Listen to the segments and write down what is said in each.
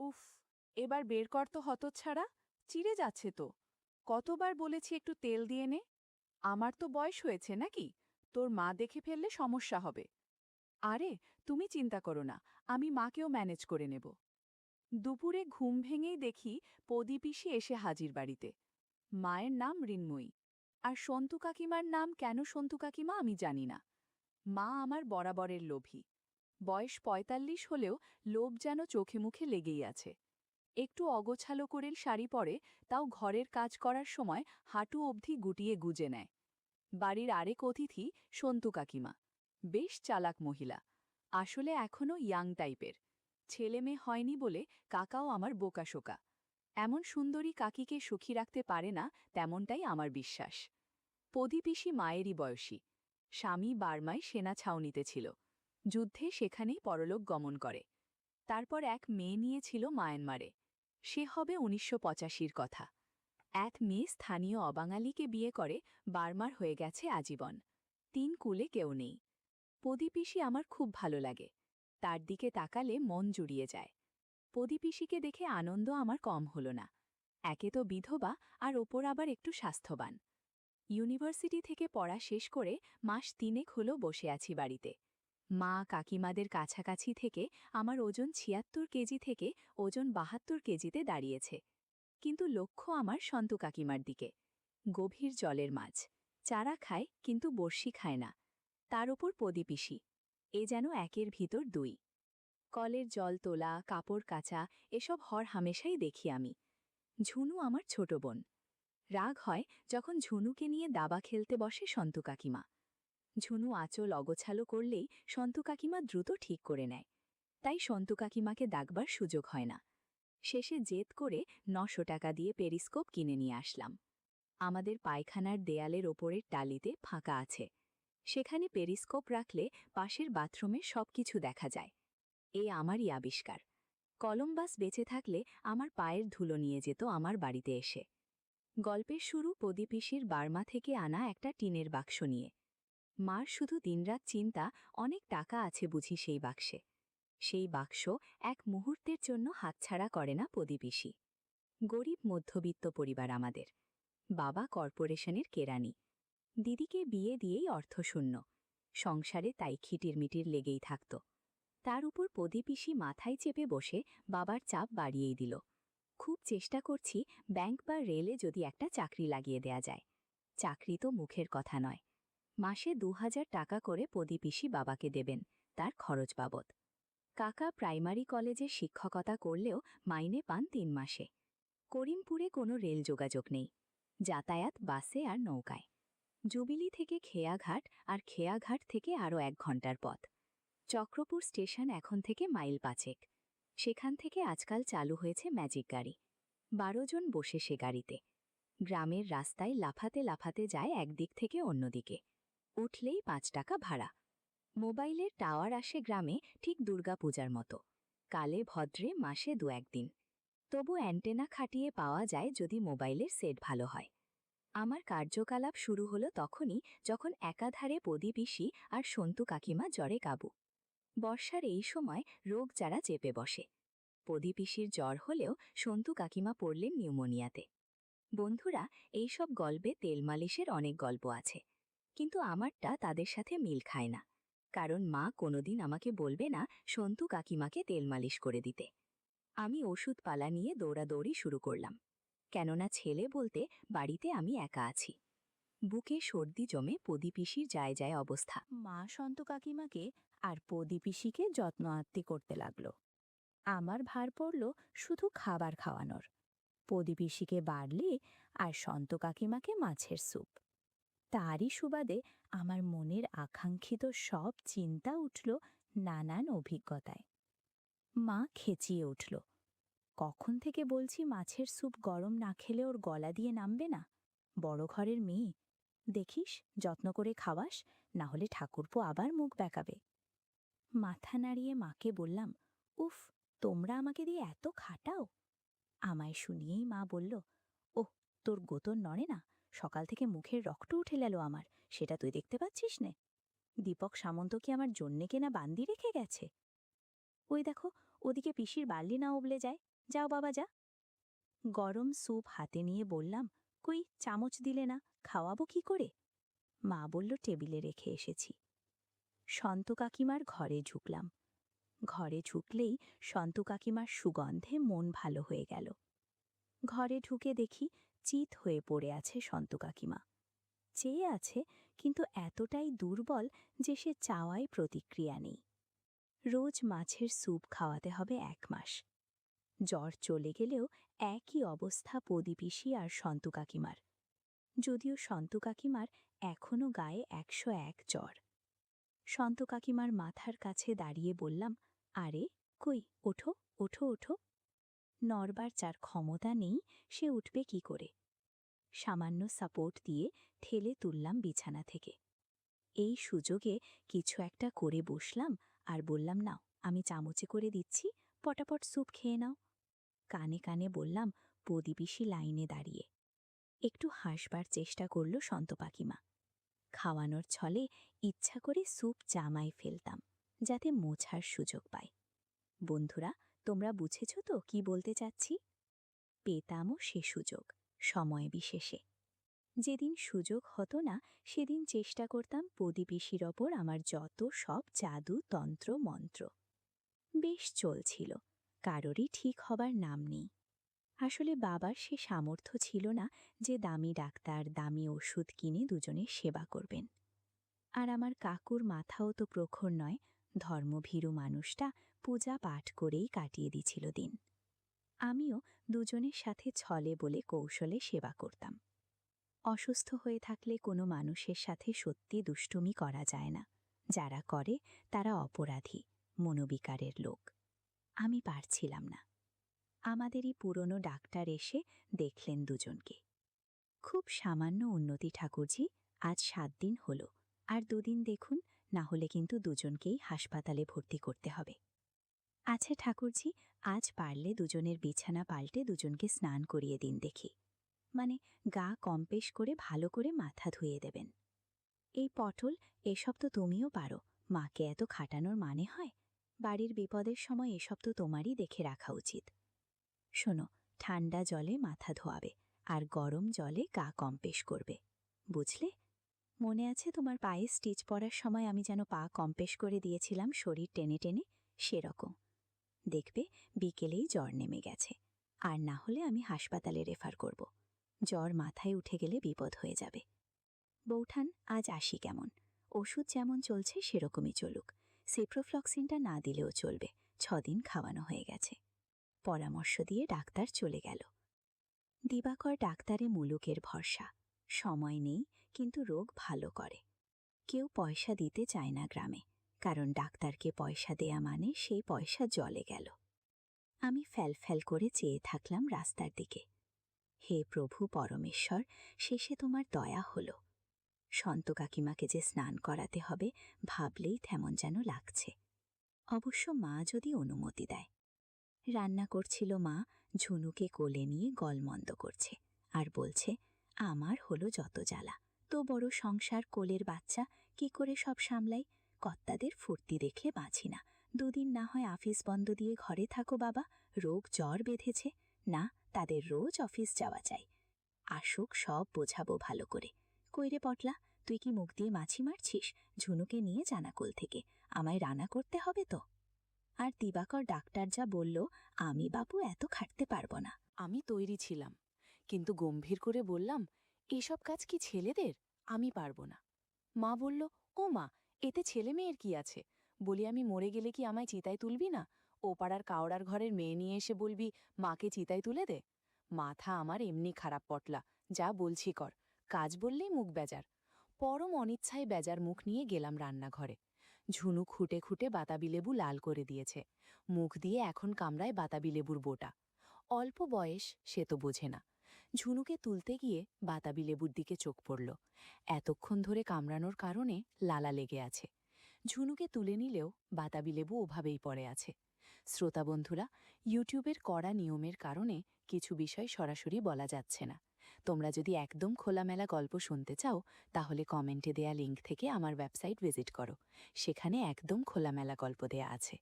উফ, এবার বের কর তো হতচ্ছাড়া, চিড়ে যাচ্ছে তো। কতবার বলেছি একটু তেল দিয়ে নে। আমার তো বয়স হয়েছে নাকি? তোর মা দেখে ফেললে সমস্যা হবে। আরে, তুমি চিন্তা করো না, আমি মাকেও ম্যানেজ করে নেব। দুপুরে ঘুম ভেঙেই দেখি পদী-পিসি এসে হাজির বাড়িতে। মায়ের নাম ঋন্ময়ী। আর সন্তু কাকিমার নাম কেন সন্তু কাকিমা আমি জানি না। মা আমার বরাবরের লোভী। বয়স ৪৫ হলেও লোভ যেন চোখে মুখে লেগেই আছে। একটু অগোছালো করে শাড়ি পরে, তাও ঘরের কাজ করার সময় হাঁটু অবধি গুটিয়ে গুজে নেয়। বাড়ির আরেক অতিথি সন্তু কাকিমা। বেশ চালাক মহিলা। আসলে এখনও ইয়াং টাইপের। ছেলে মেয়ে হয়নি বলে কাকাও আমার বোকাশোকা। এমন সুন্দরী কাকিকে সুখী রাখতে পারে না, তেমনটাই আমার বিশ্বাস। পদী-পিসি মায়েরই বয়সী। স্বামী বার্মায় সেনা ছাউনিতে ছিল। যুদ্ধে সেখানেই পরলোক গমন করে। তারপর এক মেয়ে নিয়েছিল মায়ানমারে। সে হবে ১৯৮৫-র কথা। এক মেয়ে স্থানীয় অবাঙালিকে বিয়ে করে বার্মার হয়ে গেছে আজীবন। ৩ কুলে কেউ নেই। পদী-পিসি আমার খুব ভালো লাগে। তার দিকে তাকালে মন জুড়িয়ে যায়। পদী-পিসিকে দেখে আনন্দ আমার কম হল না। একে তো বিধবা, আর ওপর আবার একটু স্বাস্থ্যবান। ইউনিভার্সিটি থেকে পড়া শেষ করে মাস ৩ হল বসে আছি বাড়িতে। মা কাকিমাদের কাছাকাছি থেকে আমার ওজন ৭৬ কেজি থেকে ওজন ৭২ কেজিতে দাঁড়িয়েছে। কিন্তু লক্ষ্য আমার সন্তু কাকিমার দিকে। গভীর জলের মাছ। চারা খায় কিন্তু বড়শি খায় না। তার ওপর পদী-পিসি। এ যেন একের ভিতর দুই। কলের জল তোলা, কাপড় কাচা, এসব হামেশাই দেখি আমি। ঝুনু আমার ছোট বোন। রাগ হয় যখন ঝুনুকে নিয়ে দাবা খেলতে বসে সন্তু কাকিমা। ঝুনু আঁচল অগোছালো করলেই সন্তু কাকিমা দ্রুত ঠিক করে নেয়। তাই সন্তু কাকিমাকে ডাকবার সুযোগ হয় না। শেষে জেদ করে ৯০০ টাকা দিয়ে পেরিস্কোপ কিনে নিয়ে আসলাম। আমাদের পায়খানার দেয়ালের ওপরের টালিতে ফাঁকা আছে। সেখানে পেরিস্কোপ রাখলে পাশের বাথরুমে সবকিছু দেখা যায়। এ আমারই আবিষ্কার। কলম্বাস বেঁচে থাকলে আমার পায়ের ধুলো নিয়ে যেত আমার বাড়িতে এসে। গল্পের শুরু পদী-পিসির বার্মা থেকে আনা একটা টিনের বাক্স নিয়ে। মার শুধু দিনরাত চিন্তা, অনেক টাকা আছে বুঝি সেই বাক্সে। সেই বাক্স এক মুহূর্তের জন্য হাতছাড়া করে না পদী-পিসি। গরিব মধ্যবিত্ত পরিবার আমাদের। বাবা কর্পোরেশনের কেরানি। দিদিকে বিয়ে দিয়েই অর্থশূন্য। সংসারে তাই খিটিরমিটির লেগেই থাকত। তার উপর পদী-পিসি মাথায় চেপে বসে বাবার চাপ বাড়িয়েই দিল। খুব চেষ্টা করছি ব্যাংক বা রেলে যদি একটা চাকরি লাগিয়ে দেয়া যায়। চাকরি তো মুখের কথা নয়। মাসে ২০০০ টাকা করে পদী-পিসি বাবাকে দেবেন, তার খরচ বাবদ। কাকা প্রাইমারি কলেজে শিক্ষকতা করলেও মাইনে পান ৩ মাসে। করিমপুরে কোনো রেল যোগাযোগ নেই। যাতায়াত বাসে আর নৌকায়। জুবিলি থেকে খেয়াঘাট, আর খেয়াঘাট থেকে আরও ১ ঘণ্টার পথ। চক্রপুর স্টেশন এখন থেকে মাইল ৫। সেখান থেকে আজকাল চালু হয়েছে ম্যাজিক গাড়ি। ১২ জন বসে সে গাড়িতে। গ্রামের রাস্তায় লাফাতে লাফাতে যায় একদিক থেকে অন্যদিকে। উঠলেই ৫ টাকা ভাড়া। মোবাইলের টাওয়ার আসে গ্রামে ঠিক দুর্গাপূজার মতো। কালে ভদ্রে মাসে ২-১ দিন। তবু অ্যান্টেনা খাটিয়ে পাওয়া যায় যদি মোবাইলের সেট ভালো হয়। আমার কার্যকলাপ শুরু হলো তখনই যখন একাধারে পদী-পিসি আর সন্তু কাকিমা জ্বরে কাবু। বর্ষার এই সময় রোগ যারা চেপে বসে। পদী-পিসির জ্বর হলেও সন্তু কাকিমা পড়লেন নিউমোনিয়াতে। বন্ধুরা, এইসব গল্পে তেল মালিশের অনেক গল্প আছে, কিন্তু আমারটা তাদের সাথে মিল খায় না। কারণ মা কোনোদিন আমাকে বলবে না সন্তু কাকিমাকে তেল মালিশ করে দিতে। আমি ওষুধপালা নিয়ে দৌড়াদৌড়ি শুরু করলাম। কেননা ছেলে বলতে বাড়িতে আমি একা আছি। বুকে সর্দি জমে পদী-পিসির যায় যায় অবস্থা। মা সন্তু কাকিমাকে আর পদী-পিসিকে যত্ন আত্তি করতে লাগল। আমার ভার পড়ল শুধু খাবার খাওয়ানোর। পদী-পিসিকে বাড়লি আর সন্তু কাকিমাকে মাছের স্যুপ। তারই সুবাদে আমার মনের আকাঙ্ক্ষিত সব চিন্তা উঠল নানান অভিজ্ঞতায়। মা খেচিয়ে উঠল। কখন থেকে বলছি মাছের স্যুপ গরম না খেলে ওর গলা দিয়ে নামবে না। বড় ঘরের মেয়ে, দেখিস যত্ন করে খাওয়াস, না হলে ঠাকুরপো আবার মুখ বেঁকাবে। মাথা নাড়িয়ে মাকে বললাম, উফ, তোমরা আমাকে দিয়ে এত খাটাও। আমায় শুনিয়েই মা বলল, ওহ, তোর গোতর নড়ে না, সকাল থেকে মুখের রক্ত উঠে গেল আমার, সেটা তুই দেখতে পাচ্ছিস নে? দীপক সামন্ত কি আমার জন্যে কেনা বান্দি রেখে গেছে? ওই দেখো, ওদিকে পিসির বার্লি না উবলে যায়, যাও বাবা যা। গরম স্যুপ হাতে নিয়ে বললাম, কই চামচ দিলে না, খাওয়াবো কি করে? মা বলল, টেবিলে রেখে এসেছি। সন্ত কাকিমার ঘরে ঢুকলাম। ঘরে ঢুকলেই সন্ত কাকিমার সুগন্ধে মন ভালো হয়ে গেল। ঘরে ঢুকে দেখি চিত হয়ে পড়ে আছে সন্ত কাকিমা। চেয়ে আছে, কিন্তু এতটাই দুর্বল যে সে চাওয়ায় প্রতিক্রিয়া নেই। রোজ মাছের স্যুপ খাওয়াতে হবে 1 মাস। জ্বর চলে গেলেও একই অবস্থা পদিপিসি আর সন্তু কাকিমার, যদিও সন্তু কাকিমার এখনও গায়ে 101 জ্বর। সন্তু কাকিমার মাথার কাছে দাঁড়িয়ে বললাম, আরে কই, ওঠো ওঠো ওঠো। নড়বার যার ক্ষমতা নেই সে উঠবে কি করে? সামান্য সাপোর্ট দিয়ে ঠেলে তুললাম বিছানা থেকে। এই সুযোগে কিছু একটা করে বসলাম আর বললাম, নাও আমি চামচে করে দিচ্ছি, পটাপট স্যুপ খেয়ে নাও। কানে কানে বললাম, পদিপিসি লাইনে দাঁড়িয়ে। একটু হাসবার চেষ্টা করল সন্ত পাকিমা। খাওয়ানোর ছলে ইচ্ছা করে স্যুপ জামায় ফেলতাম, যাতে মোছার সুযোগ পায়। বন্ধুরা, তোমরা বুঝেছ তো কি বলতে চাচ্ছি? পেতামও সে সুযোগ, সময় বিশেষে। যেদিন সুযোগ হতো না সেদিন চেষ্টা করতাম পদিপিসির ওপর আমার যত সব জাদু তন্ত্র মন্ত্র। বেশ চলছিল, কারোরই ঠিক হবার নাম নেই। আসলে বাবার সে সামর্থ্য ছিল না যে দামি ডাক্তার, দামি ওষুধ কিনে দুজনের সেবা করবেন। আর আমার কাকুর মাথাও তো প্রখর নয়, ধর্মভীরু মানুষটা পূজা পাঠ করেই কাটিয়ে দিছিল দিন। আমিও দুজনের সাথে ছলে বলে কৌশলে সেবা করতাম। অসুস্থ হয়ে থাকলে কোনো মানুষের সাথে সত্যি দুষ্টুমি করা যায় না। যারা করে তারা অপরাধী, মনোবিকারের লোক। আমি পারছিলাম না। আমাদেরই পুরনো ডাক্তার এসে দেখলেন দুজনকে। খুব সামান্য উন্নতি ঠাকুরজি, আজ 7 দিন হলো, আর 2 দিন দেখুন, না হলে কিন্তু দুজনকেই হাসপাতালে ভর্তি করতে হবে। আচ্ছা ঠাকুরজি, আজ পারলে দুজনের বিছানা পাল্টে দুজনকে স্নান করিয়ে দিন দেখি। মানে গা কম্পেশ করে ভালো করে মাথা ধুয়ে দেবেন। এই পটল, এসব তো তুমিও পারো, মাকে এত খাটানোর মানে হয়? বাড়ির বিপদের সময় এসব তো তোমারই দেখে রাখা উচিত। শোনো, ঠান্ডা জলে মাথা ধোয়াবে আর গরম জলে গা কম্পেশ করবে, বুঝলে? মনে আছে তোমার পায়ে স্টিচ পরার সময় আমি যেন পা কম্পেশ করে দিয়েছিলাম শরীর টেনে টেনে? সেরকম। দেখবে বিকেলেই জ্বর নেমে গেছে, আর না হলে আমি হাসপাতালে রেফার করব। জ্বর মাথায় উঠে গেলে বিপদ হয়ে যাবে। বৌঠান, আজ আসি কেমন? ওষুধ যেমন চলছে সেরকমই চলুক। সিপ্রোফ্লক্সিনটা না দিলেও চলবে, 6 দিন খাওয়ানো হয়ে গেছে। পরামর্শ দিয়ে ডাক্তার চলে গেল। দিবাকর ডাক্তারে মুলুকের ভরসা। সময় নেই, কিন্তু রোগ ভালো করে। কেউ পয়সা দিতে চায় না গ্রামে, কারণ ডাক্তারকে পয়সা দেয়া মানে সেই পয়সা জলে গেল। আমি ফ্যাল করে চেয়ে থাকলাম রাস্তার দিকে। হে প্রভু পরমেশ্বর, শেষে তোমার দয়া হলো। সন্ত কাকিমাকে যে স্নান করাতে হবে ভাবলেই তেমন যেন লাগছে। অবশ্য মা যদি অনুমতি দেয়। রান্না করছিল মা, ঝুনুকে কোলে নিয়ে গলমন্দ করছে আর বলছে, আমার হলো যত জ্বালা, তো বড় সংসার, কোলের বাচ্চা, কি করে সব সামলাই? কর্তাদের ফুর্তি দেখলে বাঁচি না। 2 দিন না হয় আফিস বন্ধ দিয়ে ঘরে থাকো বাবা, রোগ জ্বর বেঁধেছে। না, তাদের রোজ অফিস যাওয়া চাই। আসুক, সব বোঝাবো ভালো করে। কইরে পটলা, তুই কি মুখ দিয়ে মাছি মারছিস? ঝুনুকে নিয়ে জানাকোল থেকে, আমায় রান্না করতে হবে তো। আর দিবাকর ডাক্তার যা বলল, আমি বাপু এত খাটতে পারবো না। আমি তৈরি ছিলাম, কিন্তু গম্ভীর করে বললাম, এসব কাজ কি ছেলেদের? আমি পারবো না। মা বলল, ও মা, এতে ছেলে মেয়ের কি আছে? বলি, আমি মরে গেলে কি আমায় চিতায় তুলবি না? ও পাড়ার কাওড়ার ঘরের মেয়ে নিয়ে এসে বলবি মাকে চিতায় তুলে দে? মাথা আমার এমনি খারাপ পটলা, যা বলছি কর। কাজ বললেই মুখ বেজার। পরম অনিচ্ছায় বেজার মুখ নিয়ে গেলাম রান্নাঘরে। ঝুনু খুঁটে খুঁটে বাতাবি লেবু লাল করে দিয়েছে। মুখ দিয়ে এখন কামড়ায় বাতাবি লেবুর বোটা। অল্প বয়স, সে তো বোঝে না। ঝুনুকে তুলতে গিয়ে বাতাবি লেবুর দিকে চোখ পড়ল। এতক্ষণ ধরে কামড়ানোর কারণে লালা লেগে আছে। ঝুনুকে তুলে নিলেও বাতাবি লেবু ওভাবেই পড়ে আছে। শ্রোতা বন্ধুরা, ইউটিউবের কড়া নিয়মের কারণে কিছু বিষয় সরাসরি বলা যাচ্ছে না। তোমরা যদি একদম খোলামেলা গল্প শুনতে চাও, তাহলে কমেন্টে দেয়া লিঙ্ক থেকে আমার ওয়েবসাইট ভিজিট করো। সেখানে একদম খোলামেলা গল্প দেয়া আছে।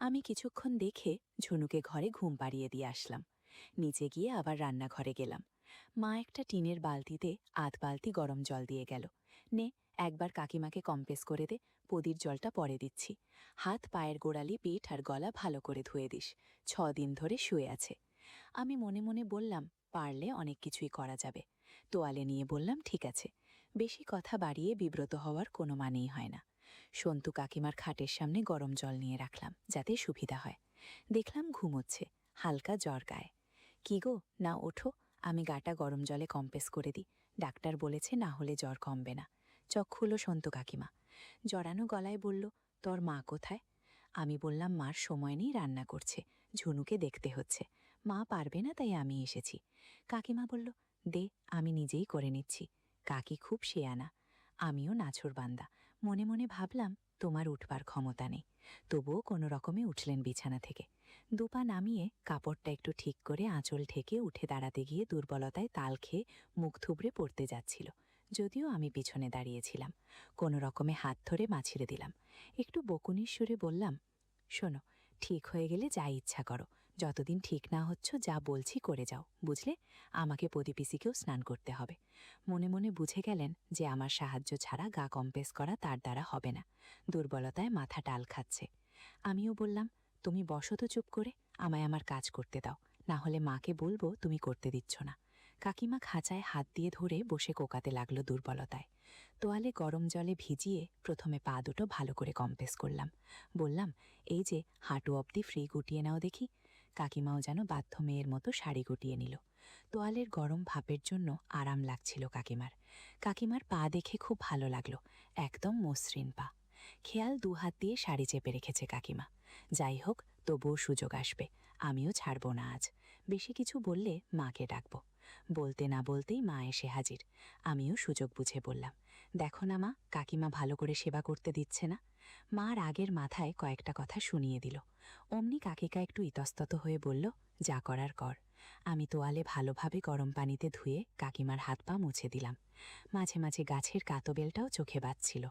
আমি কিছুক্ষণ দেখে ঝুনুকে ঘরে ঘুম পাড়িয়ে দিয়ে আসলাম। নিচে গিয়ে আবার রান্নাঘরে গেলাম। মা একটা টিনের বালতিতে আধ বালতি গরম জল দিয়ে গেল। নে, একবার কাকিমাকে কম্প্রেস করে দে, পদির জলটা পরে দিচ্ছি। হাত পায়ের গোড়ালি, পিঠ আর গলা ভালো করে ধুয়ে দিস, 6 দিন ধরে শুয়ে আছে। আমি মনে মনে বললাম, পারলে অনেক কিছুই করা যাবে। তোয়ালে নিয়ে বললাম, ঠিক আছে। বেশি কথা বাড়িয়ে বিব্রত হওয়ার কোনো মানেই হয় না। সন্তু কাকিমার খাটের সামনে গরম জল নিয়ে রাখলাম, যাতে সুবিধা হয়। দেখলাম ঘুমোচ্ছে, হালকা জ্বর গায়ে। কি গো, না ওঠো, আমি গাটা গরম জলে কম্প্রেস করে দিই। ডাক্তার বলেছে না হলে জ্বর কমবে না। চোখ খুলো সন্তু কাকিমা। জড়ানো গলায় বলল, তোর মা কোথায়? আমি বললাম, মার সময় নেই, রান্না করছে, ঝুনুকে দেখতে হচ্ছে। মা পারবে না, তাই আমি এসেছি। কাকিমা বলল, দে, আমি নিজেই করে নিচ্ছি। কাকি খুব শেয়ানা। আমিও নাছোড়বান্দা। মনে মনে ভাবলাম, তোমার উঠবার ক্ষমতা নেই। তবুও কোনো রকমে উঠলেন বিছানা থেকে। দুপা নামিয়ে কাপড়টা একটু ঠিক করে আঁচল ঠেকে উঠে দাঁড়াতে গিয়ে দুর্বলতায় তাল খেয়ে মুখ থুবড়ে পড়তে যাচ্ছিল। যদিও আমি পিছনে দাঁড়িয়েছিলাম। কোনো রকমে হাত ধরে মাছিড়ে দিলাম। একটু বকুনির সুরে বললাম, শোনো, ঠিক হয়ে গেলে যা ইচ্ছা করো। যতদিন ঠিক না হচ্ছ, যা বলছি করে যাও, বুঝলে? আমাকে পদিপিসিকেও স্নান করতে হবে। মনে মনে বুঝে গেলেন যে আমার সাহায্য ছাড়া গা কম্প্রেস করা তার দ্বারা হবে না। দুর্বলতায় মাথা টাল খাচ্ছে। আমিও বললাম, তুমি বসো তো চুপ করে, আমায় আমার কাজ করতে দাও, না হলে মাকে বলবো তুমি করতে দিচ্ছ না। কাকিমা খাঁচায় হাত দিয়ে ধরে বসে কোকাতে লাগলো দুর্বলতায়। তোয়ালে গরম জলে ভিজিয়ে প্রথমে পা দুটো ভালো করে কম্প্রেস করলাম। বললাম, এই যে হাঁটু অবধি ফ্রি গুটিয়ে নাও দেখি। কাকিমাও যেন বাধ্য মেয়ের মতো শাড়ি গুটিয়ে নিল। তোয়ালের গরম ভাপের জন্য আরাম লাগছিল কাকিমার। কাকিমার পা দেখে খুব ভালো লাগলো, একদম মসৃণ পা। খেয়াল 2 হাত দিয়ে শাড়ি চেপে রেখেছে কাকিমা। যাই হোক, তবুও সুযোগ আসবে, আমিও ছাড়ব না আজ। বেশি কিছু বললে মাকে ডাকব। বলতে না বলতেই মা এসে হাজির। আমিও সুযোগ বুঝে বললাম, দেখো না মা, কাকিমা ভালো করে সেবা করতে দিচ্ছে না। মার আগের মাথায় কয়েকটা কথা শুনিয়ে দিল। অমনি কাকিকা একটু ইতস্তত হয়ে বলল, যা করার কর। আমি তোয়ালে ভালোভাবে গরম পানিতে ধুয়ে কাকিমার হাত পা মুছে দিলাম। মাঝে মাঝে গাছের কাতবেলটাও চোখে বাজছিল।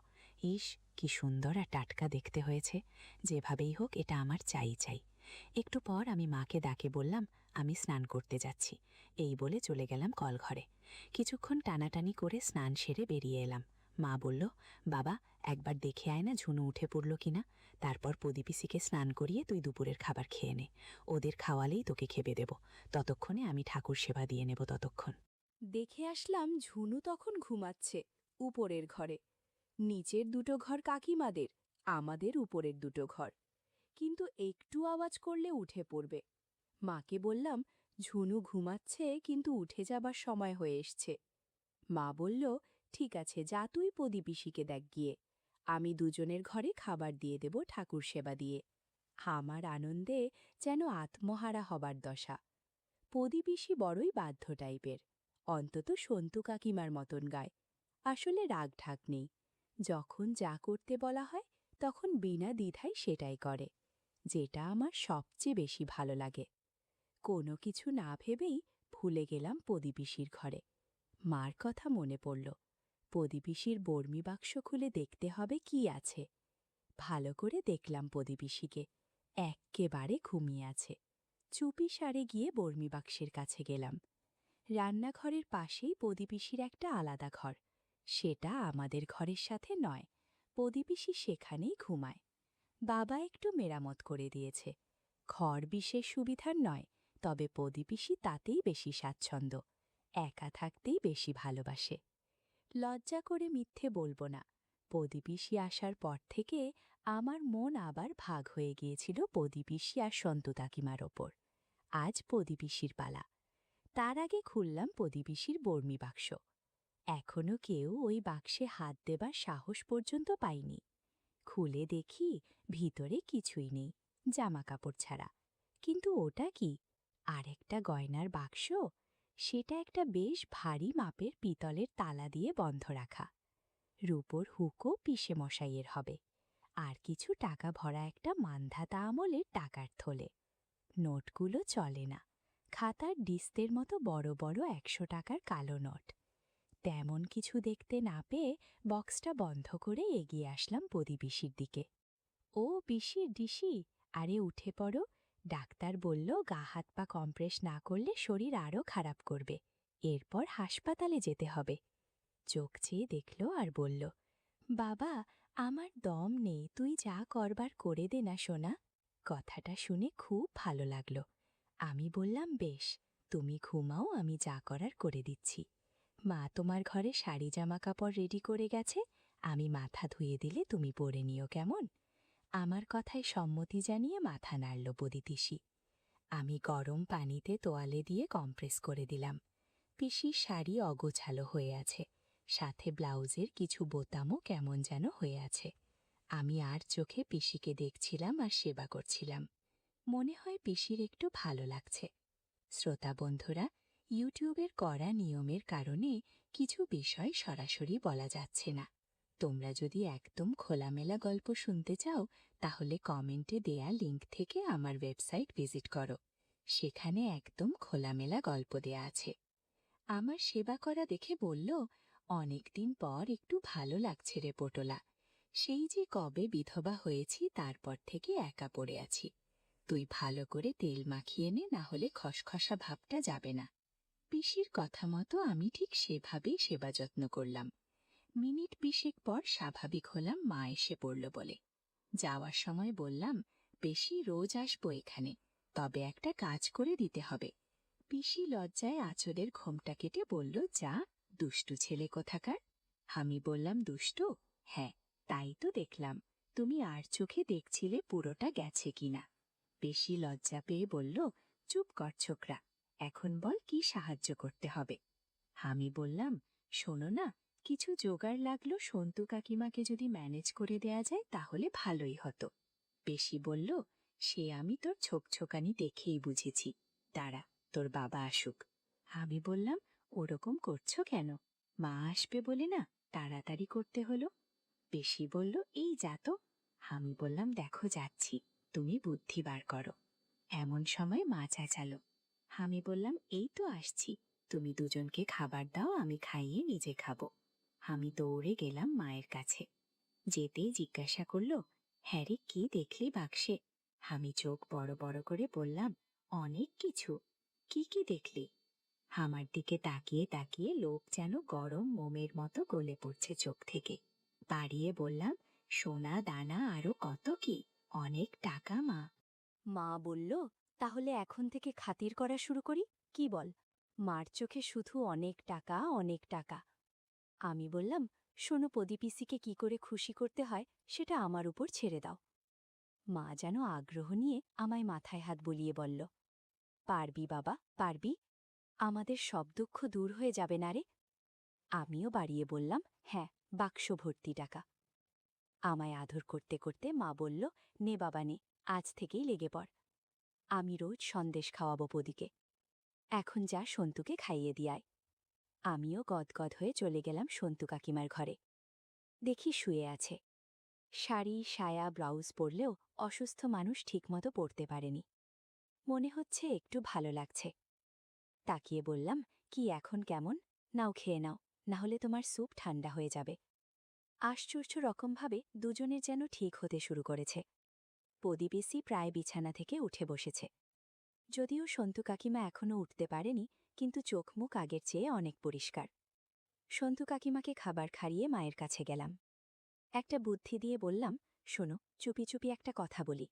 ইস, কি সুন্দর আর টাটকা দেখতে হয়েছে। যেভাবেই হোক, এটা আমার চাই চাই। একটু পর আমি মাকে ডাকে বললাম, আমি স্নান করতে যাচ্ছি। এই বলে চলে গেলাম কলঘরে। কিছুক্ষণ টানাটানি করে স্নান সেরে বেরিয়ে এলাম। মা বলল, বাবা, একবার দেখে আয় না ঝুনু উঠে পড়ল কিনা। তারপর পদিপিসিকে স্নান করিয়ে তুই দুপুরের খাবার খেয়ে নে। ওদের খাওয়ালেই তোকে খেবে দেব। ততক্ষণে আমি ঠাকুর সেবা দিয়ে নেব ততক্ষণ। দেখে আসলাম ঝুনু তখন ঘুমাচ্ছে উপরের ঘরে। নিচের দুটো ঘর কাকিমাদের, আমাদের উপরের দুটো ঘর। কিন্তু একটু আওয়াজ করলে উঠে পড়বে। মাকে বললাম, ঝুনু ঘুমাচ্ছে, কিন্তু উঠে যাবার সময় হয়ে এসছে। মা বলল, ঠিক আছে, যা তুই পদিপিসিকে দেখ গিয়ে। আমি দুজনের ঘরে খাবার দিয়ে দেব ঠাকুর সেবা দিয়ে। আমার আনন্দে যেন আত্মহারা হবার দশা। পদিপিসি বড়ই বাধ্য টাইপের, অন্তত সন্তু কাকিমার মতন গায়। আসলে রাগ ঢাক নেই, যখন যা করতে বলা হয় তখন বিনা দ্বিধায় সেটাই করে, যেটা আমার সবচেয়ে বেশি ভালো লাগে। কোনো কিছু না ভেবেই ভুলে গেলাম পদিপিসির ঘরে। মার কথা মনে পড়ল। পদিপিসির বর্মি বাক্স খুলে দেখতে হবে কি আছে। ভালো করে দেখলাম পদিপিসিকে, এক্কেবারে ঘুমিয়ে আছে। চুপি সারে গিয়ে বর্মি বাক্সের কাছে গেলাম। রান্নাঘরের পাশেই পদিপিসির একটা আলাদা ঘর। সেটা আমাদের ঘরের সাথে নয়, পদিপিসি সেখানেই ঘুমায়। বাবা একটু মেরামত করে দিয়েছে। ঘর বিশেষ সুবিধার নয়, তবে পদিপিসি তাতেই বেশি স্বাচ্ছন্দ্য, একা থাকতেই বেশি ভালোবাসে। লজ্জা করে মিথ্যে বলবো না, পদিপিসি আসার পর থেকে আমার মন আবার ভাগ হয়ে গিয়েছিল পদিপিসি আর সন্তু কাকিমার ওপর। আজ পদিপিসির পালা। তার আগে খুললাম পদিপিসির বর্মি বাক্স। এখনো কেউ ওই বাক্সে হাত দেবার সাহস পর্যন্ত পাইনি। খুলে দেখি, ভিতরে কিছুই নেই, জামা কাপড় ছাড়া। কিন্তু ওটা কি? আরেকটা গয়নার বাক্স। সেটা একটা বেশ ভারী মাপের পিতলের তালা দিয়ে বন্ধ রাখা। রূপোর হুকো পিসে মশাইয়ের হবে। আর কিছু টাকা ভরা একটা মান্ধাতা আমলের টাকার থলে। নোটগুলো চলে না, খাতার ডিস্তের মতো বড় বড় 100 টাকার কালো নোট। তেমন কিছু দেখতে না পেয়ে বক্সটা বন্ধ করে এগিয়ে আসলাম পদিপিসির দিকে। ও পিসি, ডিসি, আরে উঠে পড়ো, ডাক্তার বলল গা হাত পা কম্প্রেস না করলে শরীর আরও খারাপ করবে, এরপর হাসপাতালে যেতে হবে। চোখ চেয়ে দেখল আর বলল, বাবা, আমার দম নেই, তুই যা করবার করে দে না সোনা। কথাটা শুনে খুব ভালো লাগলো। আমি বললাম, বেশ, তুমি ঘুমাও, আমি যা করার করে দিচ্ছি। মা তোমার ঘরে শাড়ি জামা কাপড় রেডি করে গেছে, আমি মাথা ধুয়ে দিলে তুমি পরে নিও, কেমন? আমার কথায় সম্মতি জানিয়ে মাথা নাড়ল বদিতিসি। আমি গরম পানিতে তোয়ালে দিয়ে কম্প্রেস করে দিলাম। পিসির শাড়ি অগোছালো হয়ে আছে, সাথে ব্লাউজের কিছু বোতামও কেমন যেন হয়ে আছে। আমি আর চোখে পিসিকে দেখছিলাম আর সেবা করছিলাম। মনে হয় পিসির একটু ভালো লাগছে। শ্রোতা বন্ধুরা, ইউটিউবের কড়া নিয়মের কারণে কিছু বিষয় সরাসরি বলা যাচ্ছে না। তোমরা যদি একদম খোলামেলা গল্প শুনতে চাও, তাহলে কমেন্টে দেয়া লিঙ্ক থেকে আমার ওয়েবসাইট ভিজিট করো। সেখানে একদম খোলামেলা গল্প দেয়া আছে। আমার সেবা করা দেখে বলল, অনেকদিন পর একটু ভালো লাগছে রে পটোলা। সেই যে কবে বিধবা হয়েছি তারপর থেকে একা পড়ে আছি। তুই ভালো করে তেল মাখিয়ে নে, না হলে খসখসা ভাবটা যাবে না। পিসির কথা মতো আমি ঠিক সেভাবেই সেবা যত্ন করলাম। মিনিট ২০ পর স্বাভাবিক হলাম মা এসে পড়ল বলে। যাওয়ার সময় বললাম, পিসি রোজ আসবো এখানে, তবে একটা কাজ করে দিতে হবে। পিসি লজ্জায় আঁচলের ঘোমটা কেটে বলল, যা, দুষ্টু ছেলে কোথাকার। আমি বললাম, দুষ্টু? হ্যাঁ, তাই তো দেখলাম। তুমি আর চোখে দেখছিলে পুরোটা গেছে কিনা। বেশি লজ্জা পেয়ে বলল, চুপ কর ছোকরা, এখন বল কি সাহায্য করতে হবে। আমি বললাম, শোনো না, কিছু জোগাড় লাগলো, সন্তু কাকিমাকে যদি ম্যানেজ করে দেয়া যায় তাহলে ভালোই হতো। বেশি বলল, সে আমি তোর ছোকছোকানি দেখেই বুঝেছি, দাঁড়া, তোর বাবা আসুক। আমি বললাম, ওরকম করছো কেন? মা আসবে বলে না তাড়াতাড়ি করতে হলো। বেশি বলল, এই যা তো। আমি বললাম, দেখো যাচ্ছি, তুমি বুদ্ধি বার করো। এমন সময় মা চেঁচালো। আমি বললাম, এই তো আসছি, তুমি দুজনকে খাবার দাও, আমি খাইয়ে নিজে খাবো। আমি দৌড়ে গেলাম মায়ের কাছে। যেতেই জিজ্ঞাসা করলো, হ্যাঁ রে, কি দেখলি বাক্সে? আমি চোখ বড় বড় করে বললাম, অনেক কিছু। কি কি দেখলি? আমার দিকে তাকিয়ে তাকিয়ে লোক যেন গরম মোমের মতো গলে পড়ছে চোখ থেকে। বাড়িয়ে বললাম, সোনা দানা আরো কত কি, অনেক টাকা মা। মা বলল, তাহলে এখন থেকে খাতির করা শুরু করি, কি বল? মার চোখে শুধু অনেক টাকা, অনেক টাকা। আমি বললাম, শোনো, প্রদীপিসিকে কি করে খুশি করতে হয় সেটা আমার উপর ছেড়ে দাও। মা যেন আগ্রহ নিয়ে আমায় মাথায় হাত বুলিয়ে বলল, পারবি বাবা, পারবি, আমাদের সব দুঃখ দূর হয়ে যাবে না রে। আমিও বাড়িয়ে বললাম, হ্যাঁ, বাক্স ভর্তি টাকা। আমায় আদর করতে করতে মা বলল, নে বাবা নে, আজ থেকেই লেগে পড়। আমি রোজ সন্দেশ খাওয়াবো পদিকে। এখন যা সন্তুকে খাইয়ে দিয়ায়। আমিও গদগদ হয়ে চলে গেলাম সন্তু কাকিমার ঘরে। দেখি শুয়ে আছে। শাড়ি সায়া ব্লাউজ পরলেও অসুস্থ মানুষ ঠিকমতো পরতে পারেনি। মনে হচ্ছে একটু ভালো লাগছে। তাকিয়ে বললাম, কি এখন কেমন? নাও খেয়ে নাও, না হলে তোমার স্যুপ ঠান্ডা হয়ে যাবে। আশ্চর্য রকমভাবে দুজনের যেন ঠিক হতে শুরু করেছে। প্রদীপিসি প্রায় বিছানা থেকে উঠে বসেছে। যদিও সন্তু কাকিমা এখনও উঠতে পারেনি, কিন্তু চোখ মুখ আগের চেয়ে অনেক পরিষ্কার। সন্তু কাকিমাকে খাবার খাইয়ে মায়ের কাছে গেলাম। একটা বুদ্ধি দিয়ে বললাম, শোনো, চুপি চুপি একটা কথা বলি।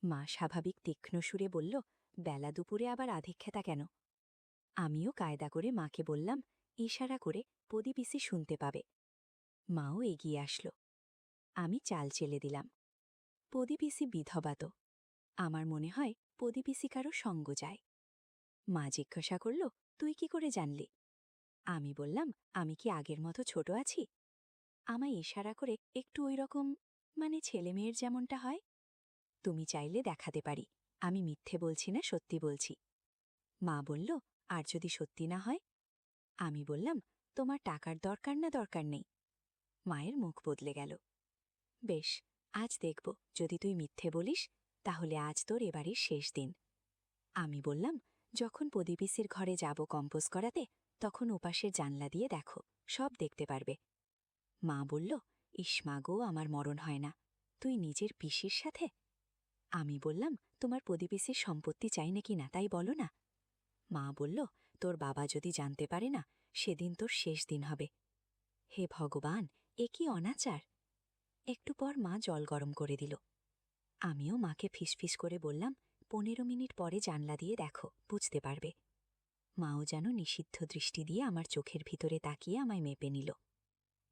মা স্বাভাবিক তীক্ষ্ণ সুরে বলল, বেলা দুপুরে আবার আধিক্ষেতা কেন? আমিও কায়দা করে মাকে বললাম, ইশারা করে প্রদীপিসি শুনতে পাবে। মাও এগিয়ে আসলো। আমি চাল চেলে দিলাম। প্রদীপিসি বিধবা তো। আমার মনে হয় প্রদীপিসি কারো সঙ্গ যায়। মা জিজ্ঞাসা করল, তুই কি করে জানলি? আমি বললাম, আমি কি আগের মতো ছোট আছি? আমায় ইশারা করে একটু ওই রকম, মানে ছেলে মেয়ের যেমনটা হয়। তুমি চাইলে দেখাতে পারি, আমি মিথ্যে বলছি না, সত্যি বলছি। মা বলল, আর যদি সত্যি না হয়? আমি বললাম, তোমার টাকার দরকার না দরকার নেই। মায়ের মুখ বদলে গেল। বেশ, আজ দেখব, যদি তুই মিথ্যে বলিস তাহলে আজ তোর এবারের শেষ দিন। আমি বললাম, যখন প্রদীপিসির ঘরে যাব কম্পোজ করাতে, তখন ওপাশের জানলা দিয়ে দেখো, সব দেখতে পারবে। মা বলল, ইস মা গো, আমার মরণ হয় না, তুই নিজের পিসির সাথে? আমি বললাম, তোমার প্রতিবেশীর সম্পত্তি চাই নাকি না তাই বলো না। মা বলল, তোর বাবা যদি জানতে পারে না, সেদিন তোর শেষ দিন হবে। হে ভগবান, এ কি অনাচার! একটু পর মা জল গরম করে দিল। আমিও মাকে ফিসফিস করে বললাম, 15 মিনিট পরে জানলা দিয়ে দেখো, বুঝতে পারবে। মাও যেন নিষিদ্ধ দৃষ্টি দিয়ে আমার চোখের ভিতরে তাকিয়ে আমায় মেপে নিল।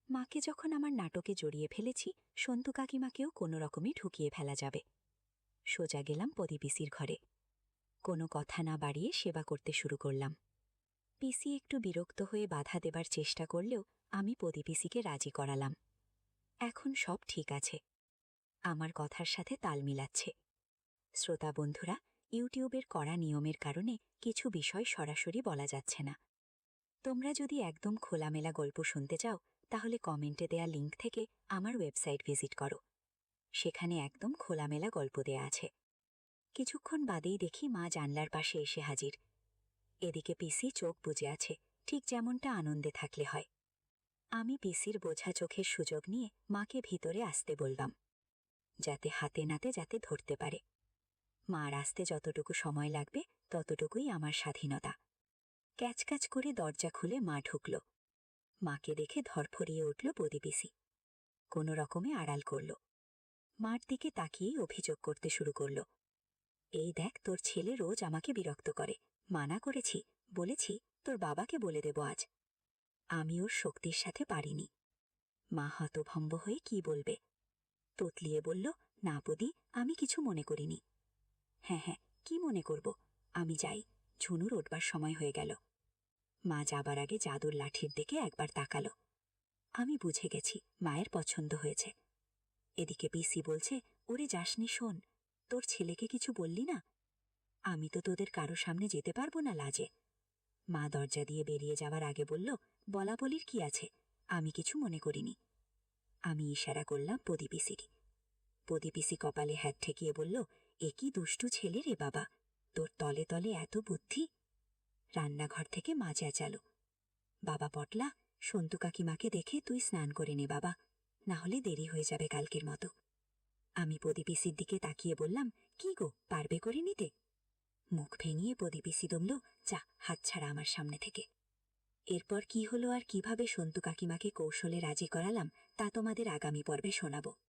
মাকে যখন আমার নাটকে জড়িয়ে ফেলেছি, সন্তু কাকিমাকেও কোনো রকমে ঢুকিয়ে ফেলা যাবে। সোজা গেলাম প্রদীপিসির ঘরে। কোনো কথা না বাড়িয়ে সেবা করতে শুরু করলাম। পিসি একটু বিরক্ত হয়ে বাধা দেবার চেষ্টা করলেও আমি প্রদীপিসিকে রাজি করালাম। এখন সব ঠিক আছে, আমার কথার সাথে তাল মিলাচ্ছে। শ্রোতা বন্ধুরা, ইউটিউবের কড়া নিয়মের কারণে কিছু বিষয় সরাসরি বলা যাচ্ছে না। তোমরা যদি একদম খোলামেলা গল্প শুনতে চাও, তাহলে কমেন্টে দেয়া লিঙ্ক থেকে আমার ওয়েবসাইট ভিজিট করো। সেখানে একদম খোলামেলা গল্প দেয়া আছে। কিছুক্ষণ বাদেই দেখি মা জানলার পাশে এসে হাজির। এদিকে পিসি চোখ বুজে আছে, ঠিক যেমনটা আনন্দে থাকলে হয়। আমি পিসির বোঝা চোখের সুযোগ নিয়ে মাকে ভিতরে আসতে বললাম, যাতে হাতে নাতে যাতে ধরতে পারে। মার আসতে যতটুকু সময় লাগবে ততটুকুই আমার স্বাধীনতা। ক্যাচক্যাচ করে দরজা খুলে মা ঢুকল। মাকে দেখে ধরফরিয়ে উঠল প্রদীপিসি। কোনো রকমে আড়াল করল। মার দিকে তাকিয়েই অভিযোগ করতে শুরু করল, এই দেখ, তোর ছেলে রোজ আমাকে বিরক্ত করে। মানা করেছি, বলেছি তোর বাবাকে বলে দেব আজ। আমি ওর শক্তির সাথে পারিনি। মা হতভম্ব হয়ে কি বলবে, তোতলিয়ে বলল, না বদি, আমি কিছু মনে করিনি। হ্যাঁ হ্যাঁ, কি মনে করব, আমি যাই, ঝুনুর উঠবার সময় হয়ে গেল। মা যাবার আগে জাদুর লাঠির দিকে একবার তাকালো। আমি বুঝে গেছি মায়ের পছন্দ হয়েছে। এদিকে পিসি বলছে, ওরে যাসনি, শোন, তোর ছেলেকে কিছু বললি না? আমি তো তোদের কারো সামনে যেতে পারবো না লাজে। মা দরজা দিয়ে বেরিয়ে যাওয়ার আগে বলল, বলা বলির কি আছে, আমি কিছু মনে করিনি। আমি ইশারা করলাম প্রদীপিসিকে। প্রদীপিসি কপালে হাত ঠেকিয়ে বলল, এ কি দুষ্টু ছেলে রে বাবা, তোর তলে তলে এত বুদ্ধি। রান্নাঘর থেকে মা চেঁচালো, বাবা পটলা, সন্তু কাকিমাকে দেখে তুই স্নান করে নে বাবা, না হলে দেরি হয়ে যাবে কালকের মতো। আমি প্রদীপিসির দিকে তাকিয়ে বললাম, কি গো, পারবে করে নিতে? মুখ ভেঙিয়ে প্রদীপিসি দমল, যা, হাত ছাড়া আমার সামনে থেকে। এরপর কি হলো আর কিভাবে সন্তু কাকিমাকে কৌশলে রাজি করালাম তা তোমাদের আগামী পর্বে শোনাব।